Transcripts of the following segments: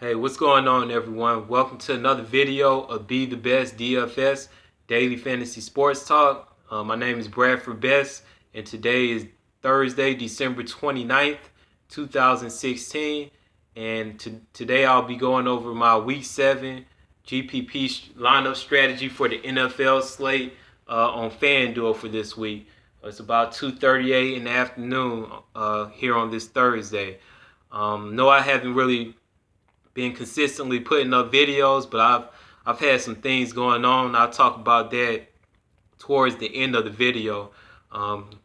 Hey, what's going on, everyone? Welcome to another video of Be the Best DFS Daily Fantasy Sports Talk. My name is Bradford Best, and today is Thursday, December 29th, 2016. And today I'll be going over my Week 7 GPP lineup strategy for the NFL slate on FanDuel for this week. It's about 2:38 in the afternoon here on this Thursday. No, I haven't really been consistently putting up videos, but I've had some things going on. I'll talk about that towards the end of the video.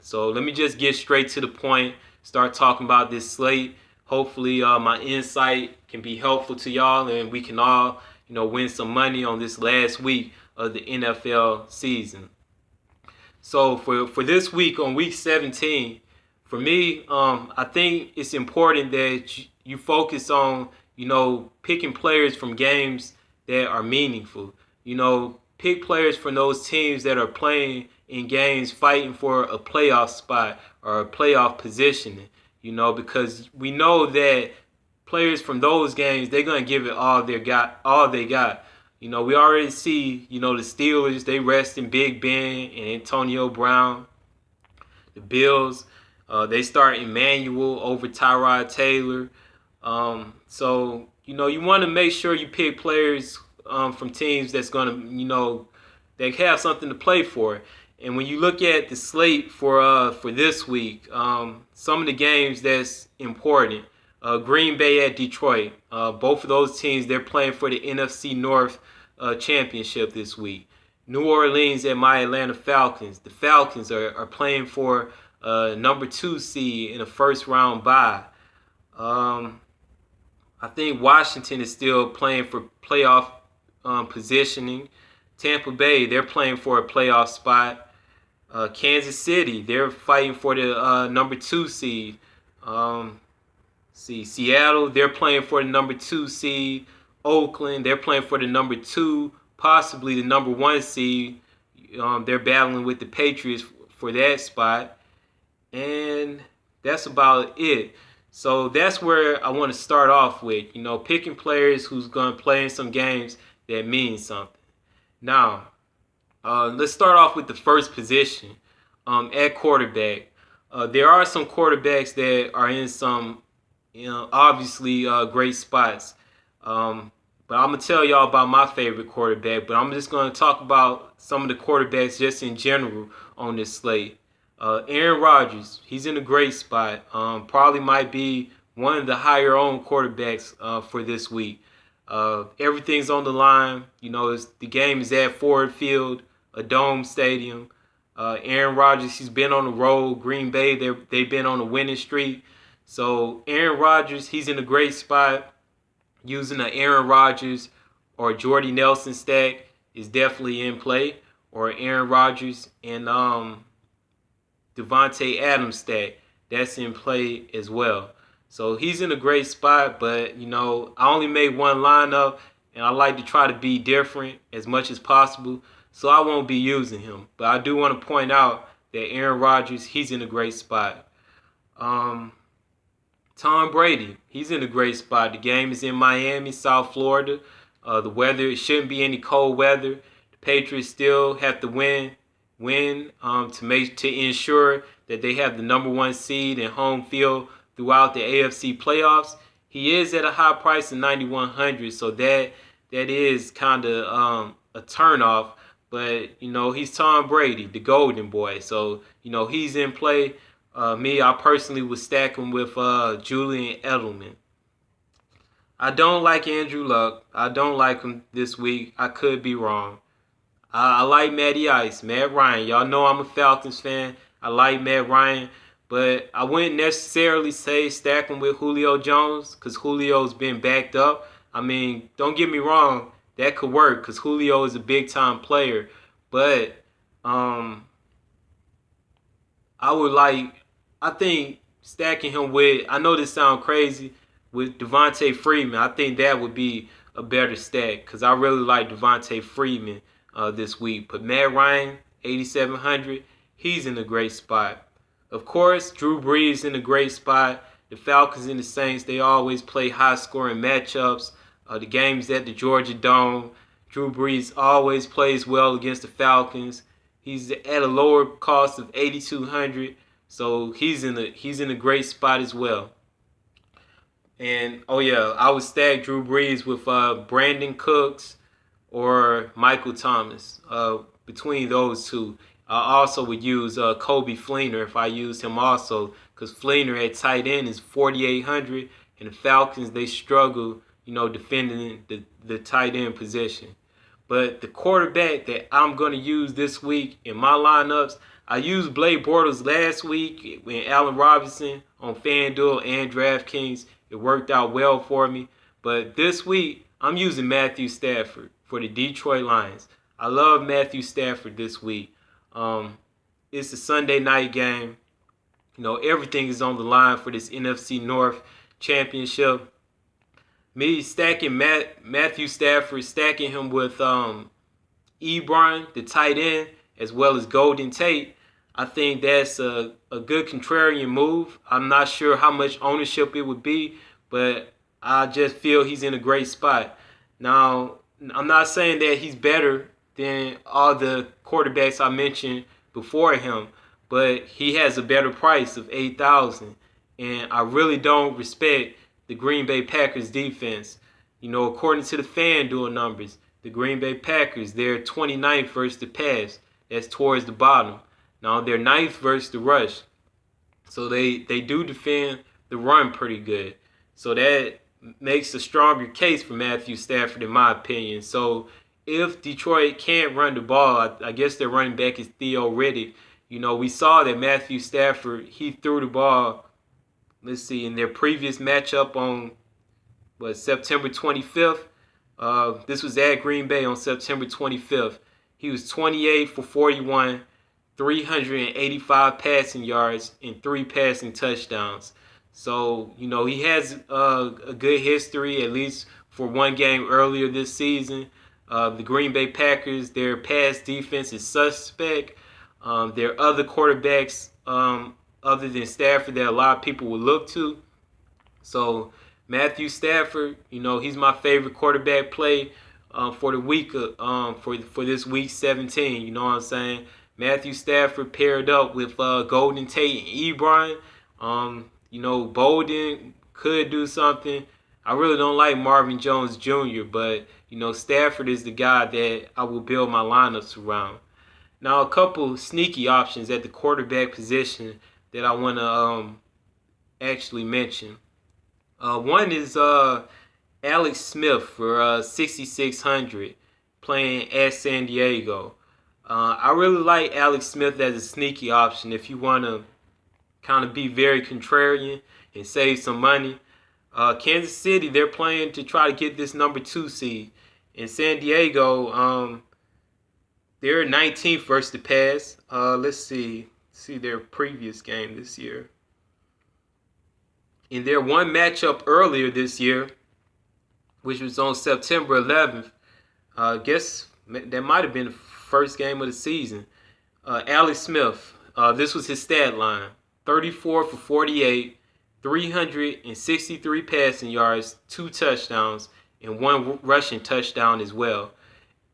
So let me just get straight to the point, start talking about this slate. Hopefully my insight can be helpful to y'all, and we can all win some money on this last week of the NFL season. So for this week, on week 17, for me, I think it's important that you focus on picking players from games that are meaningful. Pick players from those teams that are playing in games fighting for a playoff spot or a playoff positioning, because we know that players from those games, they're going to give it all they got. We already see, the Steelers, they rest in Big Ben and Antonio Brown. The Bills, they start Emmanuel over Tyrod Taylor. So you want to make sure you pick players from teams that's going to, that have something to play for. And when you look at the slate for this week, some of the games that's important, Green Bay at Detroit. Both of those teams, they're playing for the NFC North championship this week. New Orleans at my Atlanta Falcons. The Falcons are playing for number 2 seed in a first round bye. I think Washington is still playing for playoff positioning. Tampa Bay, they're playing for a playoff spot. Kansas City, they're fighting for the number 2 seed. Seattle, they're playing for the number 2 seed. Oakland, they're playing for the number 2, possibly the number 1 seed. They're battling with the Patriots for that spot. And that's about it. So that's where I want to start off with, picking players who's going to play in some games that mean something. Now, let's start off with the first position at quarterback. There are some quarterbacks that are in some, obviously great spots. But I'm going to tell y'all about my favorite quarterback, but I'm just going to talk about some of the quarterbacks just in general on this slate. Aaron Rodgers, he's in a great spot. Probably might be one of the higher owned quarterbacks for this week. Everything's on the line. The game is at Ford Field, a dome stadium. Aaron Rodgers, he's been on the road. Green Bay, they've been on a winning streak. So Aaron Rodgers, he's in a great spot. Using an Aaron Rodgers or Jordy Nelson stack is definitely in play, or Aaron Rodgers and Devontae Adams stack, that's in play as well. So he's in a great spot, but I only made one lineup, and I like to try to be different as much as possible, so I won't be using him. But I do want to point out that Aaron Rodgers, he's in a great spot. Tom Brady, he's in a great spot. The game is in Miami, South Florida. The weather, it shouldn't be any cold weather. The Patriots still have to win to ensure that they have the number 1 seed and home field throughout the AFC playoffs. He is at a high price of $9,100, so that is kind of a turnoff. But he's Tom Brady, the Golden Boy, so he's in play. I personally would stack him with Julian Edelman. I don't like Andrew Luck. I don't like him this week. I could be wrong. I like Matty Ice, Matt Ryan. Y'all know I'm a Falcons fan. I like Matt Ryan, but I wouldn't necessarily say stack him with Julio Jones because Julio's been backed up. I mean, don't get me wrong, that could work because Julio is a big-time player, but I think stacking him with, I know this sounds crazy, with Devontae Freeman. I think that would be a better stack because I really like Devontae Freeman this week. But Matt Ryan, 8,700, he's in a great spot. Of course, Drew Brees in a great spot. The Falcons and the Saints, they always play high-scoring matchups. The game's at the Georgia Dome. Drew Brees always plays well against the Falcons. He's at a lower cost of 8,200, so he's in a great spot as well. And oh yeah, I would stack Drew Brees with Brandon Cooks or Michael Thomas. Between those two, I also would use Kobe Fleener if I used him also, because Fleener at tight end is 4,800, and the Falcons, they struggle, defending the tight end position. But the quarterback that I'm going to use this week in my lineups, I used Blake Bortles last week with Allen Robinson on FanDuel and DraftKings. It worked out well for me. But this week, I'm using Matthew Stafford for the Detroit Lions. I love Matthew Stafford this week. It's a Sunday night game. Everything is on the line for this NFC North championship. Me stacking Matthew Stafford, stacking him with Ebron, the tight end, as well as Golden Tate, I think that's a good contrarian move. I'm not sure how much ownership it would be, but I just feel he's in a great spot. Now, I'm not saying that he's better than all the quarterbacks I mentioned before him, but he has a better price of $8,000, and I really don't respect the Green Bay Packers defense. According to the FanDuel numbers, the Green Bay Packers, they're 29th versus the pass. That's towards the bottom. Now they're 9th versus the rush. So they do defend the run pretty good. So that makes a stronger case for Matthew Stafford, in my opinion. So if Detroit can't run the ball, I guess their running back is Theo Riddick. We saw that Matthew Stafford, he threw the ball, let's see, in their previous matchup on September 25th. This was at Green Bay on September 25th. He was 28 for 41, 385 passing yards, and 3 passing touchdowns. So, he has a good history, at least for one game earlier this season. The Green Bay Packers, their pass defense is suspect. There are other quarterbacks other than Stafford that a lot of people would look to. So Matthew Stafford, he's my favorite quarterback play for the week for this week 17. You know what I'm saying? Matthew Stafford paired up with Golden Tate and Ebron. Bolden could do something. I really don't like Marvin Jones Jr., but Stafford is the guy that I will build my lineups around. Now, a couple sneaky options at the quarterback position that I want to actually mention. One is Alex Smith for 6,600 playing at San Diego. I really like Alex Smith as a sneaky option if you want to kind of be very contrarian and save some money. Kansas City, they're playing to try to get this number 2 seed. In San Diego, they're 19th versus the pass. Let's see their previous game this year. In their one matchup earlier this year, which was on September 11th, I guess that might have been the first game of the season. Alex Smith, this was his stat line: 34 for 48, 363 passing yards, 2 touchdowns, and 1 rushing touchdown as well.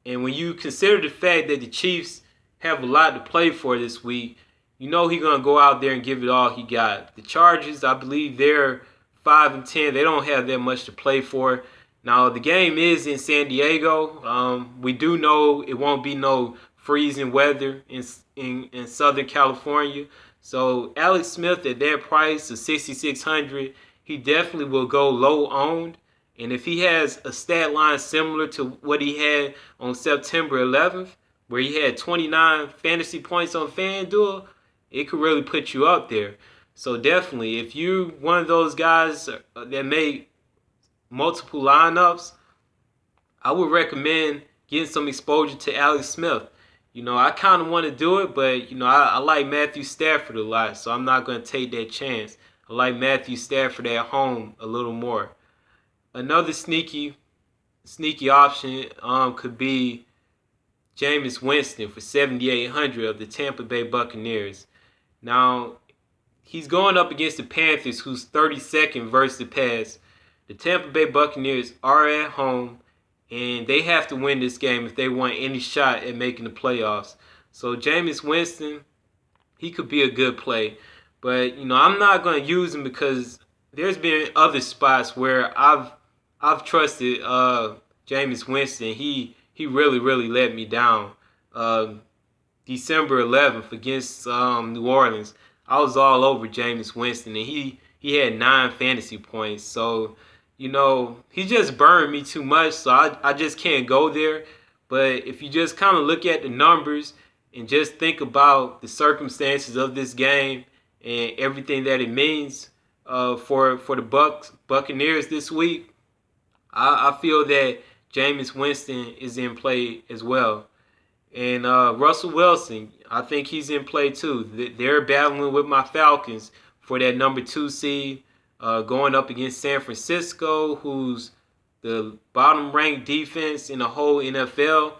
And when you consider the fact that the Chiefs have a lot to play for this week, he's going to go out there and give it all he got. The Chargers, I believe they're 5-10. They don't have that much to play for. Now, the game is in San Diego. We do know it won't be no freezing weather in Southern California. So Alex Smith at that price of 6,600, he definitely will go low owned. And if he has a stat line similar to what he had on September 11th, where he had 29 fantasy points on FanDuel, it could really put you up there. So definitely, if you're one of those guys that make multiple lineups, I would recommend getting some exposure to Alex Smith. I kind of want to do it, but, I like Matthew Stafford a lot, so I'm not going to take that chance. I like Matthew Stafford at home a little more. Another sneaky option could be Jameis Winston for 7,800 of the Tampa Bay Buccaneers. Now, he's going up against the Panthers, who's 32nd versus the pass. The Tampa Bay Buccaneers are at home, and they have to win this game if they want any shot at making the playoffs. So Jameis Winston, he could be a good play. But, I'm not going to use him because there's been other spots where I've trusted Jameis Winston. He really, really let me down. December 11th against New Orleans, I was all over Jameis Winston, and he had 9 fantasy points. So, he just burned me too much, so I just can't go there. But if you just kind of look at the numbers and just think about the circumstances of this game and everything that it means for the Buccaneers this week, I feel that Jameis Winston is in play as well. And Russell Wilson, I think he's in play too. They're battling with my Falcons for that number 2 seed, going up against San Francisco, who's the bottom-ranked defense in the whole NFL.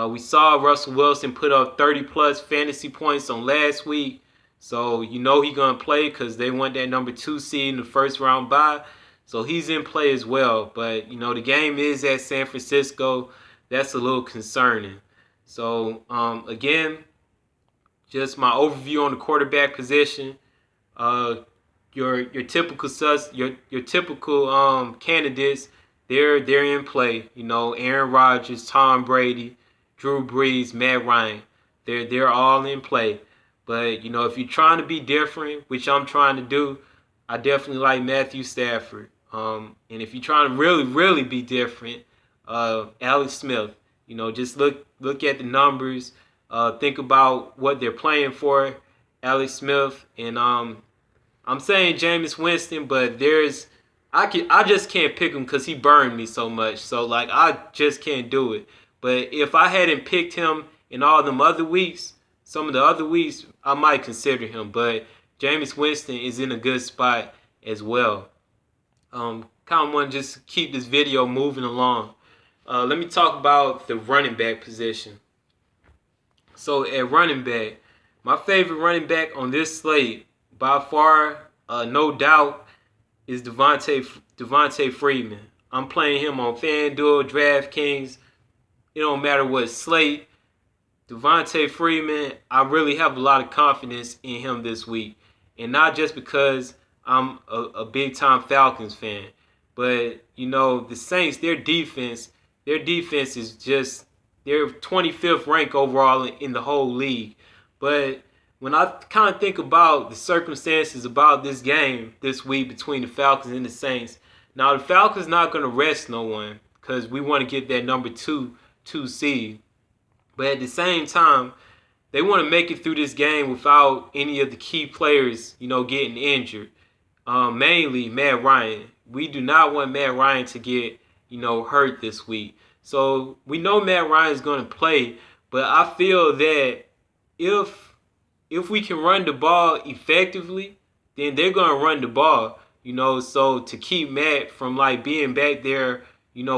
We saw Russell Wilson put up 30-plus fantasy points on last week. So he's going to play because they want that number 2 seed in the first round bye. So he's in play as well. But, the game is at San Francisco. That's a little concerning. So, again, just my overview on the quarterback position. Your typical candidates, they're in play. Aaron Rodgers, Tom Brady, Drew Brees, Matt Ryan. They're all in play. But, if you're trying to be different, which I'm trying to do, I definitely like Matthew Stafford. And if you're trying to really, really be different, Alex Smith. Just look at the numbers. Think about what they're playing for, Alex Smith. And I'm saying Jameis Winston, but I just can't pick him because he burned me so much. So, I just can't do it. But if I hadn't picked him in all them other weeks, some of the other weeks, I might consider him. But Jameis Winston is in a good spot as well. Kind of want to just keep this video moving along. Let me talk about the running back position. So at running back, my favorite running back on this slate, by far, no doubt, is Devontae Freeman. I'm playing him on FanDuel, DraftKings. It don't matter what slate. Devontae Freeman, I really have a lot of confidence in him this week. And not just because I'm a big-time Falcons fan. But, the Saints, their defense is just, they're 25th ranked overall in the whole league. But when I kind of think about the circumstances about this game this week between the Falcons and the Saints, now the Falcons not going to rest no one because we want to get that number 2 seed. But at the same time, they want to make it through this game without any of the key players, getting injured. Mainly Matt Ryan. We do not want Matt Ryan to get, hurt this week. So we know Matt Ryan is going to play, but I feel that if we can run the ball effectively, then they're going to run the ball, so to keep Matt from being back there,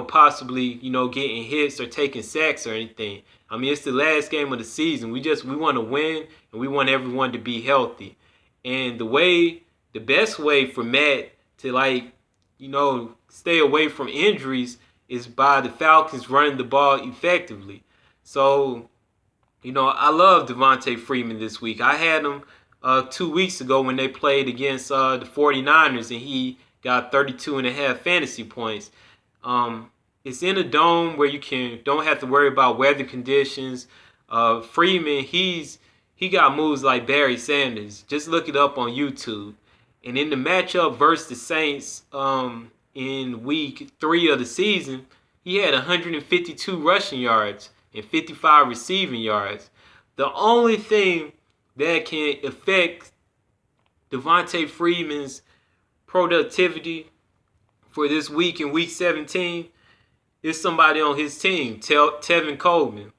possibly, getting hits or taking sacks or anything. I mean, it's the last game of the season. We want to win, and we want everyone to be healthy. And the best way for Matt to stay away from injuries is by the Falcons running the ball effectively. So, I love Devontae Freeman this week. I had him 2 weeks ago when they played against the 49ers, and he got 32.5 fantasy points. It's in a dome where you don't have to worry about weather conditions. Freeman, he got moves like Barry Sanders. Just look it up on YouTube. And in the matchup versus the Saints in week 3 of the season, he had 152 rushing yards and 55 receiving yards. The only thing that can affect Devontae Freeman's productivity for this week in week 17 is somebody on his team, Tevin Coleman.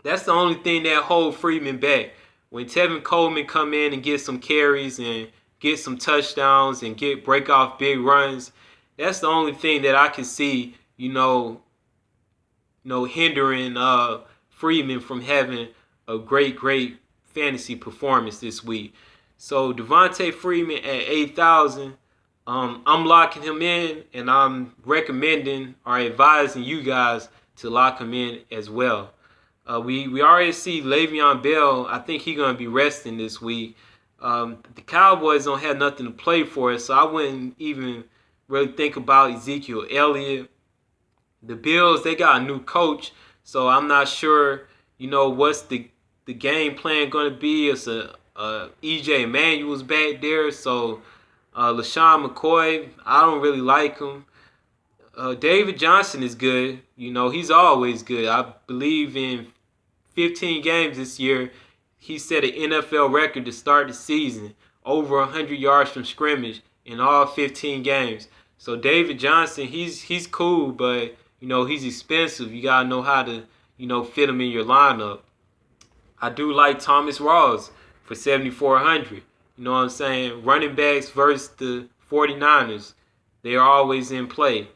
That's the only thing that holds Freeman back. When Tevin Coleman come in and get some carries and get some touchdowns and break off big runs, that's the only thing that I can see, hindering Freeman from having a great fantasy performance this week. So Devontae Freeman at 8,000, I'm locking him in, and I'm recommending or advising you guys to lock him in as well. We already see Le'Veon Bell. I think he's going to be resting this week. The Cowboys don't have nothing to play for, so I wouldn't even really think about Ezekiel Elliott. The Bills, they got a new coach, so I'm not sure, what's the game plan going to be. It's E.J. Manuel's back there, so LaShawn McCoy, I don't really like him. David Johnson is good. He's always good. I believe in 15 games this year, he set an NFL record to start the season, over 100 yards from scrimmage in all 15 games. So David Johnson, he's cool, but he's expensive. You gotta know how to fit him in your lineup. I do like Thomas Rawls for 7,400. You know what I'm saying? Running backs versus the 49ers, they are always in play.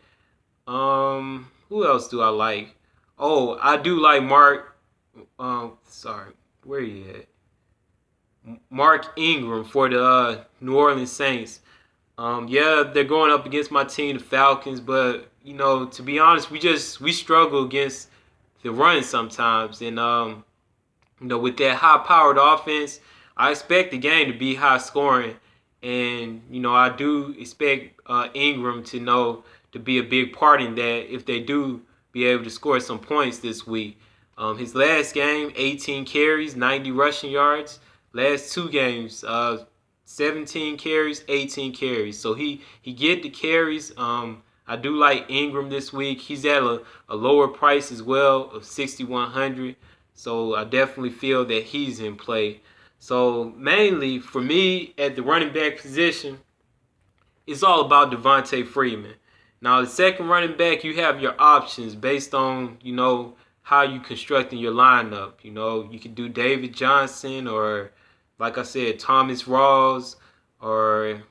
Who else do I like? Oh, I do like where he at? Mark Ingram for the New Orleans Saints. Yeah, they're going up against my team, the Falcons, but to be honest, we struggle against the run sometimes, and with that high-powered offense, I expect the game to be high scoring, and I do expect Ingram to be a big part in that if they do be able to score some points this week. His last game, 18 carries, 90 rushing yards. Last two games, 17 carries, 18 carries. So he get the carries. I do like Ingram this week. He's at a lower price as well of 6,100. So I definitely feel that he's in play. So mainly for me at the running back position, it's all about Devontae Freeman. Now the second running back, you have your options based on, how you constructing your lineup. You can do David Johnson or, like I said, Thomas Rawls, or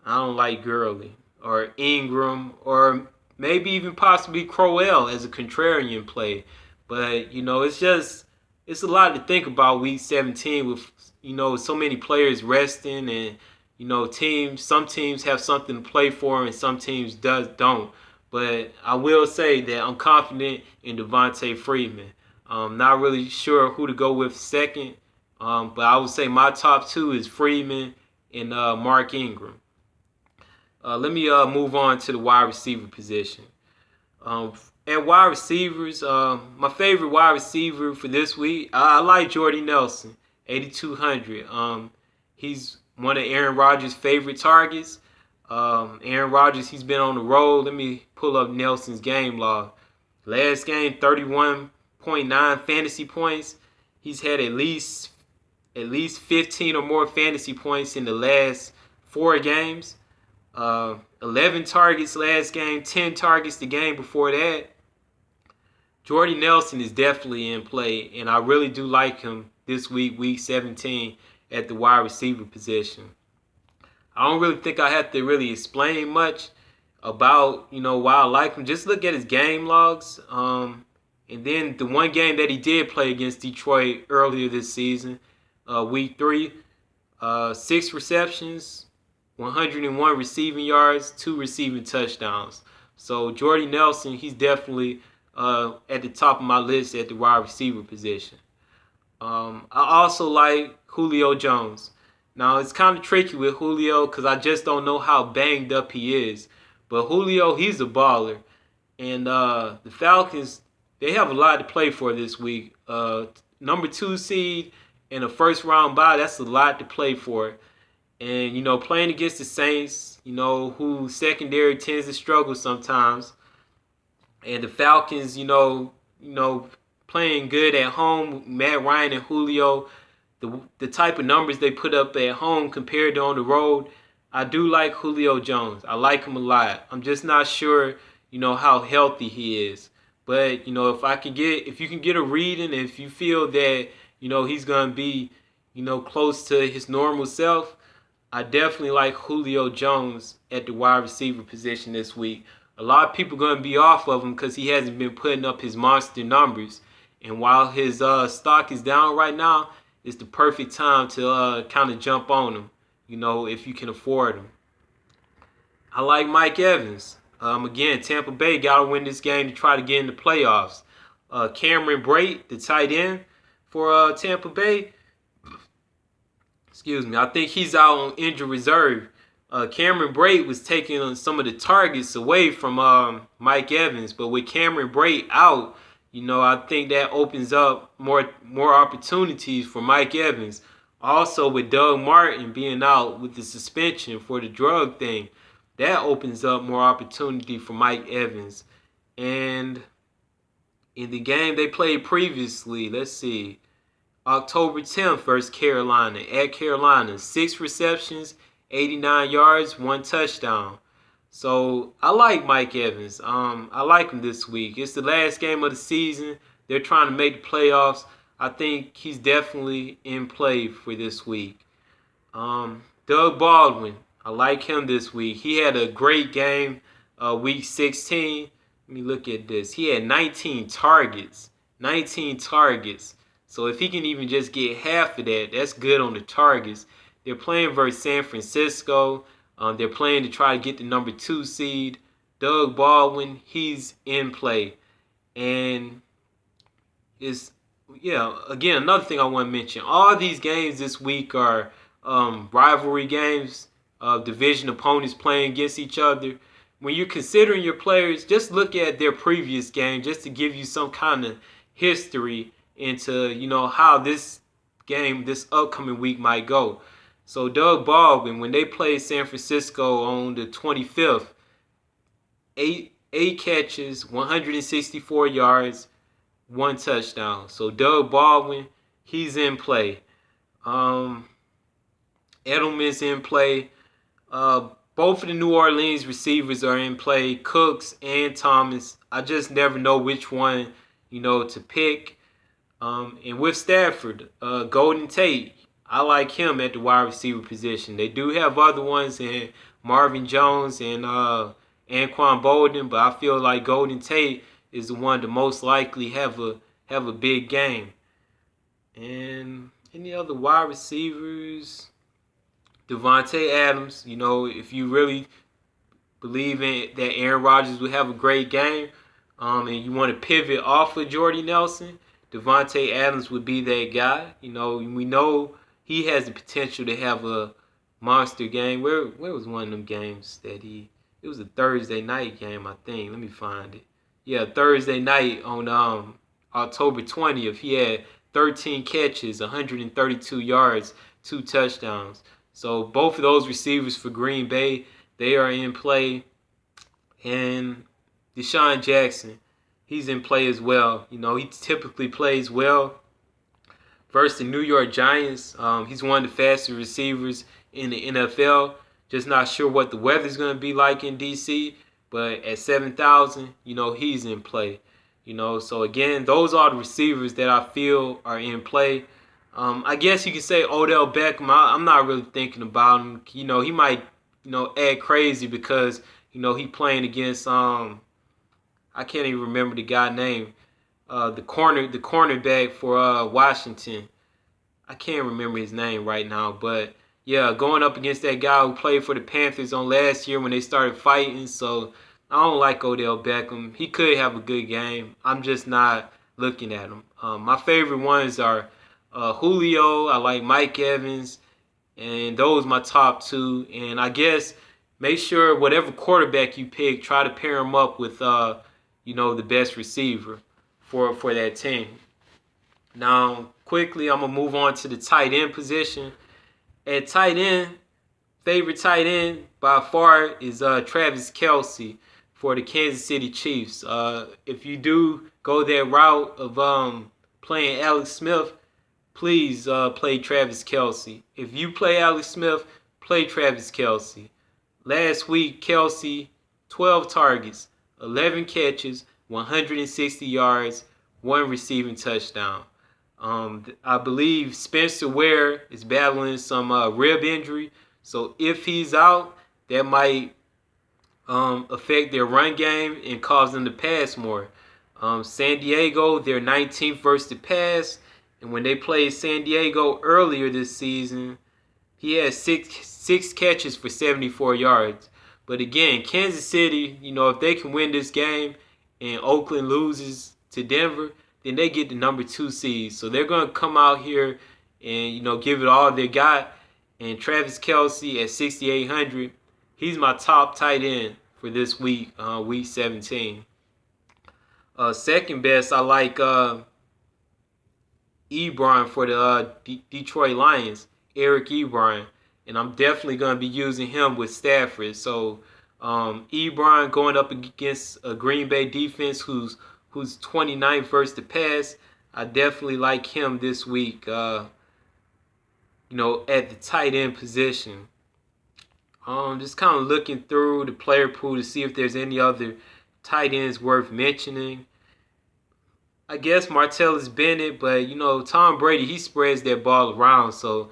I don't like Gurley, or Ingram, or maybe even possibly Crowell as a contrarian play. But, it's a lot to think about week 17 with, so many players resting, and, some teams have something to play for and some teams don't. But I will say that I'm confident in Devontae Freeman. Not really sure who to go with second, but I would say my top two is Freeman and Mark Ingram. Let me move on to the wide receiver position. At wide receivers, my favorite wide receiver for this week, I like Jordy Nelson, 8,200. He's one of Aaron Rodgers' favorite targets. Aaron Rodgers, he's been on the road. Let me pull up Nelson's game log. Last game, 31.9 fantasy points. He's had at least 15 or more fantasy points in the last 4 games. 11 targets last game, 10 targets the game before that. Jordy Nelson is definitely in play, and I really do like him this week, week 17, at the wide receiver position. I don't really think I have to really explain much about, why I like him. Just look at his game logs. And then the one game that he did play against Detroit earlier this season, week 3, 6 receptions, 101 receiving yards, 2 receiving touchdowns. So Jordy Nelson, he's definitely at the top of my list at the wide receiver position. I also like Julio Jones. Now, it's kind of tricky with Julio because I just don't know how banged up he is. But Julio, he's a baller. And the Falcons, they have a lot to play for this week. Number 2 seed and a first-round bye, that's a lot to play for. And, playing against the Saints, who secondary tends to struggle sometimes. And the Falcons, playing good at home, Matt Ryan and Julio, the type of numbers they put up at home compared to on the road, I do like Julio Jones. I like him a lot. I'm just not sure, how healthy he is. But, if you can get a reading, if you feel that, he's going to be, close to his normal self, I definitely like Julio Jones at the wide receiver position this week. A lot of people are going to be off of him because he hasn't been putting up his monster numbers. And while his stock is down right now, it's the perfect time to kind of jump on him. if you can afford him. I like Mike Evans. Again, Tampa Bay got to win this game to try to get in the playoffs. Cameron Brate, the tight end for Tampa Bay, I think he's out on injured reserve. Cameron Brate was taking some of the targets away from Mike Evans, but with Cameron Brate out, I think that opens up more opportunities for Mike Evans. Also, with Doug Martin being out with the suspension for the drug thing, that opens up more opportunity for Mike Evans. And in the game they played previously, let's see, October 10th versus Carolina, at Carolina, 6 receptions, 89 yards, 1 touchdown. So I like Mike Evans. I like him this week. It's the last game of the season. They're trying to make the playoffs. I think he's definitely in play for this week. Doug Baldwin, I like him this week. He had a great game week 16. Let me look at this. He had 19 targets. 19 targets. So if he can even just get half of that, that's good on the targets. They're playing versus San Francisco. They're playing to try to get the number 2 seed. Doug Baldwin, he's in play. And again, another thing I want to mention. All these games this week are rivalry games, division opponents playing against each other. When you're considering your players, just look at their previous game just to give you some kind of history into, how this upcoming week might go. So Doug Baldwin, when they played San Francisco on the 25th, 8 catches, 164 yards, 1 touchdown. So Doug Baldwin, he's in play. Edelman's in play. Both of the New Orleans receivers are in play, Cooks and Thomas. I just never know which one, to pick. And with Stafford, Golden Tate, I like him at the wide receiver position. They do have other ones in Marvin Jones and Anquan Bolden, but I feel like Golden Tate is the one to most likely have a big game. And any other wide receivers? Devontae Adams, if you really believe in that Aaron Rodgers will have a great game, and you want to pivot off of Jordy Nelson, Devontae Adams would be that guy. We know he has the potential to have a monster game. Where was one of them games that it was a Thursday night game, I think. Let me find it. Yeah, Thursday night on October 20th, he had 13 catches, 132 yards, 2 touchdowns. So both of those receivers for Green Bay, they are in play. And Deshaun Jackson, he's in play as well. He typically plays well versus the New York Giants. He's one of the fastest receivers in the NFL. Just not sure what the weather's going to be like in D.C., but at 7,000, he's in play. So again, those are the receivers that I feel are in play. I guess you could say Odell Beckham. I'm not really thinking about him. He might, act crazy because, he playing against I can't even remember the guy's name. The cornerback for Washington. I can't remember his name right now, but yeah, going up against that guy who played for the Panthers on last year when they started fighting. So I don't like Odell Beckham. He could have a good game. I'm just not looking at him. My favorite ones are Julio. I like Mike Evans, and those are my top 2. And I guess make sure whatever quarterback you pick, try to pair him up with the best receiver for that team. Now, quickly, I'm gonna move on to the tight end position. At tight end, favorite tight end by far is Travis Kelce for the Kansas City Chiefs. If you do go that route of playing Alex Smith, please play Travis Kelce. If you play Alex Smith, play Travis Kelce. Last week, Kelce, 12 targets, 11 catches, 160 yards, 1 receiving touchdown. I believe Spencer Ware is battling some rib injury. So if he's out, that might affect their run game and cause them to pass more. San Diego, they're 19th versus the pass. And when they played San Diego earlier this season, He had six catches for 74 yards. But again, Kansas City, if they can win this game and Oakland loses to Denver, then they get the number 2 seed. So they're going to come out here and, give it all they got. And Travis Kelce at 6,800, he's my top tight end for this week, week 17. Second best, I like Ebron for the Detroit Lions, Eric Ebron. And I'm definitely going to be using him with Stafford. So Ebron going up against a Green Bay defense who's 29th versus the pass. I definitely like him this week, at the tight end position. Just kind of looking through the player pool to see if there's any other tight ends worth mentioning. I guess Martellus Bennett, but Tom Brady, he spreads that ball around, so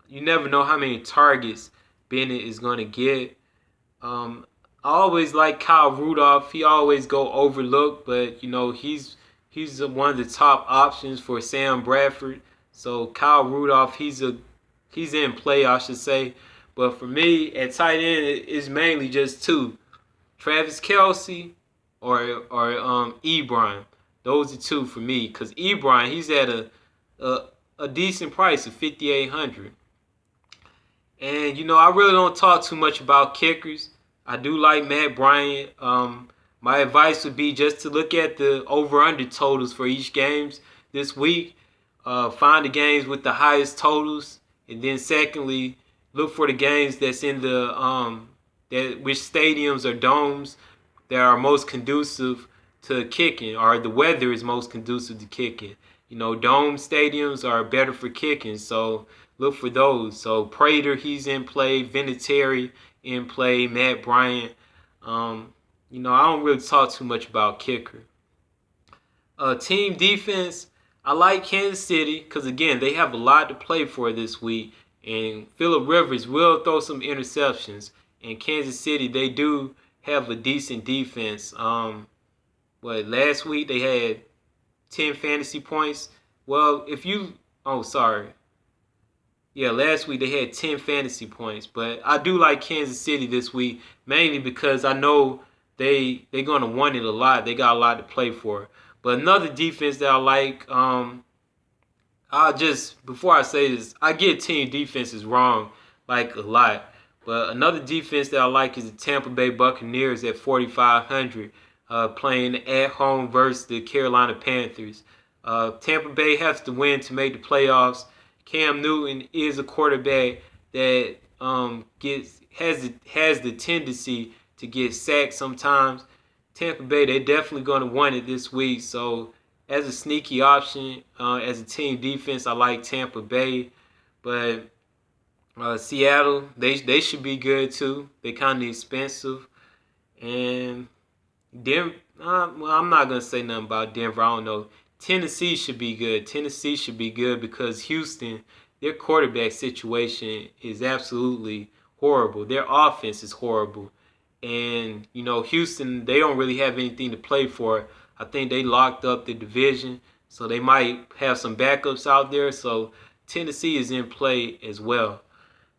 you never know how many targets Bennett is going to get. I always like Kyle Rudolph. He always go overlooked, but he's one of the top options for Sam Bradford. So Kyle Rudolph, he's in play, I should say. But for me, at tight end, it's mainly just two: Travis Kelce or Ebron. Those are two for me, because Ebron, he's at a decent price of 5,800. And I really don't talk too much about kickers. I do like Matt Bryant. My advice would be just to look at the over/under totals for each games this week. Find the games with the highest totals, and then secondly, look for the games that's in the which stadiums or domes that are most conducive to kicking, or the weather is most conducive to kicking. Dome stadiums are better for kicking, so look for those. So Prater, he's in play. Vinatieri in play. Matt Bryant. I don't really talk too much about kicker. Team defense, I like Kansas City because, again, they have a lot to play for this week. And Phillip Rivers will throw some interceptions. And Kansas City, they do have a decent defense. Last week they had 10 fantasy points. Last week they had 10 fantasy points. But I do like Kansas City this week, mainly because I know they're going to want it a lot. They got a lot to play for. But another defense that I like, before I say this, I get team defenses wrong like a lot. But another defense that I like is the Tampa Bay Buccaneers at 4,500, playing at home versus the Carolina Panthers. Tampa Bay has to win to make the playoffs. Cam Newton is a quarterback that has the tendency to get sacked sometimes. Tampa Bay, they're definitely going to want it this week. So as a sneaky option, as a team defense, I like Tampa Bay. But Seattle, they should be good too. They're kind of expensive. And Denver, I'm not going to say nothing about Denver. I don't know. Tennessee should be good. Tennessee should be good because Houston, their quarterback situation is absolutely horrible. Their offense is horrible. And, Houston, they don't really have anything to play for. I think they locked up the division, so they might have some backups out there. So Tennessee is in play as well.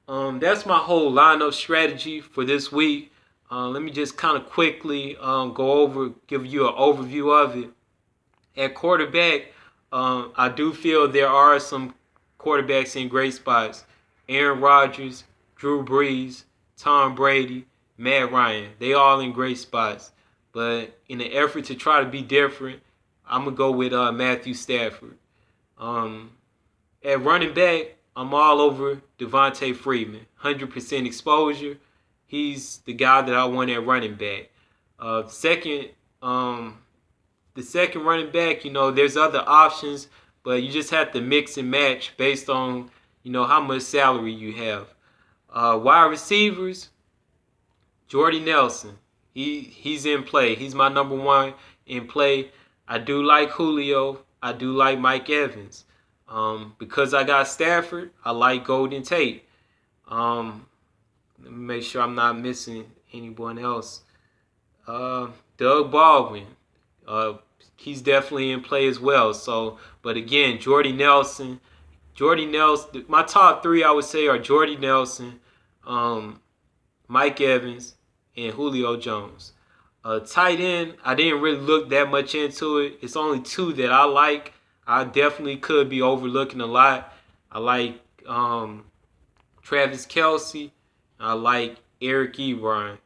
That's my whole lineup strategy for this week. Let me just kind of quickly give you an overview of it. At quarterback, I do feel there are some quarterbacks in great spots. Aaron Rodgers, Drew Brees, Tom Brady, Matt Ryan. They all in great spots. But in an effort to try to be different, I'm going to go with Matthew Stafford. At running back, I'm all over Devontae Freeman. 100% exposure. He's the guy that I want at running back. The second running back, there's other options, but you just have to mix and match based on, how much salary you have. Wide receivers, Jordy Nelson. He's in play. He's my number one in play. I do like Julio. I do like Mike Evans. Because I got Stafford, I like Golden Tate. Let me make sure I'm not missing anyone else. Doug Baldwin. He's definitely in play as well. So, but again, Jordy Nelson Jordy Nelson. My top three, I would say, are Jordy Nelson, Mike Evans, and Julio Jones. Tight end, I didn't really look that much into it. It's only two that I like. I definitely could be overlooking a lot. I like Travis Kelce. I like Eric Ebron.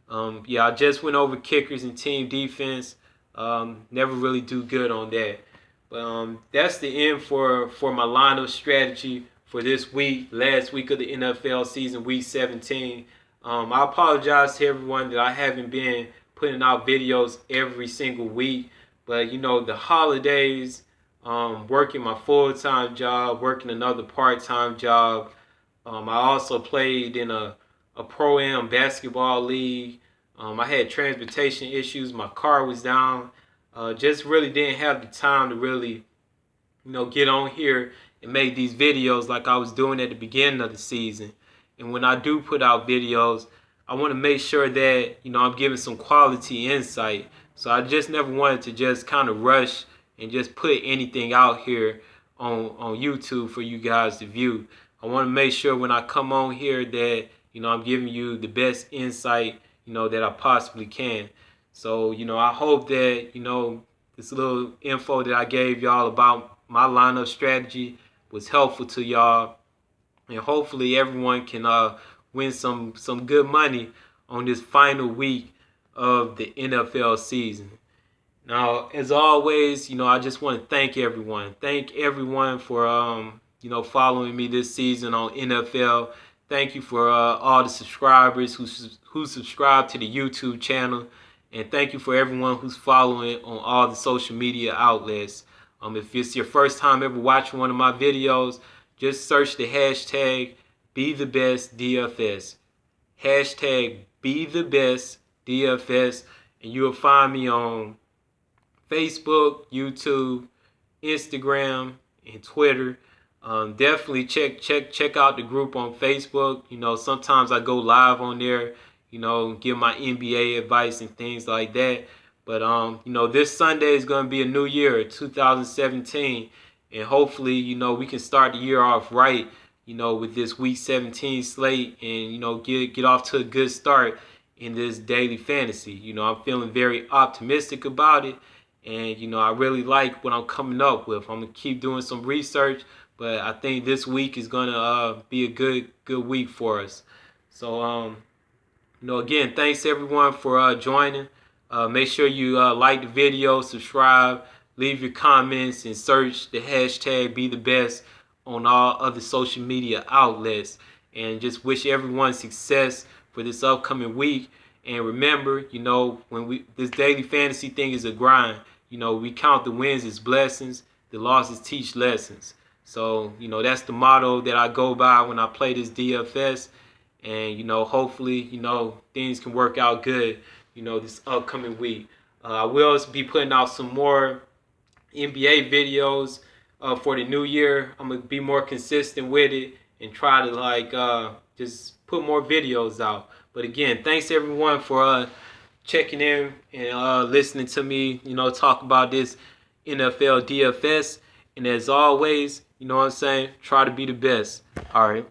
I just went over kickers and team defense. Never really do good on that. But that's the end for my lineup strategy for this week, last week of the NFL season, week 17. I apologize to everyone that I haven't been putting out videos every single week. But, the holidays, working my full-time job, working another part-time job. I also played in a Pro-Am basketball league. I had transportation issues. My car was down. Just really didn't have the time to really, get on here and make these videos like I was doing at the beginning of the season. And when I do put out videos, I want to make sure that, I'm giving some quality insight. So I just never wanted to just kind of rush and just put anything out here on YouTube for you guys to view. I want to make sure when I come on here that, I'm giving you the best insight, that I possibly can. So, I hope that, this little info that I gave y'all about my lineup strategy was helpful to y'all. And hopefully everyone can win some good money on this final week of the NFL season. Now, as always, I just want to thank everyone. Thank everyone for, following me this season on NFL. Thank you for all the subscribers who subscribe to the YouTube channel. And thank you for everyone who's following on all the social media outlets. If it's your first time ever watching one of my videos, just search the hashtag BeTheBestDFS. Hashtag BeTheBestDFS. And you'll find me on Facebook, YouTube, Instagram, and Twitter. Definitely check out the group on Facebook. Sometimes I go live on there, give my NBA advice and things like that. But this Sunday is going to be a new year, 2017, and hopefully, we can start the year off right, with this week 17 slate, and get off to a good start in this daily fantasy. I'm feeling very optimistic about it, and I really like what I'm coming up with. I'm gonna keep doing some research, but I think this week is gonna be a good week for us. So again, thanks everyone for joining. Make sure you like the video, subscribe, leave your comments, and search the hashtag BeTheBest on all other social media outlets. And just wish everyone success for this upcoming week. And remember, when this daily fantasy thing is a grind. We count the wins as blessings, the losses teach lessons. So, that's the motto that I go by when I play this DFS. And, hopefully, things can work out good, this upcoming week. I will be putting out some more NBA videos for the new year. I'm going to be more consistent with it and try to, just put more videos out. But again, thanks everyone for checking in and listening to me, talk about this NFL DFS. And as always, try to be the best. All right.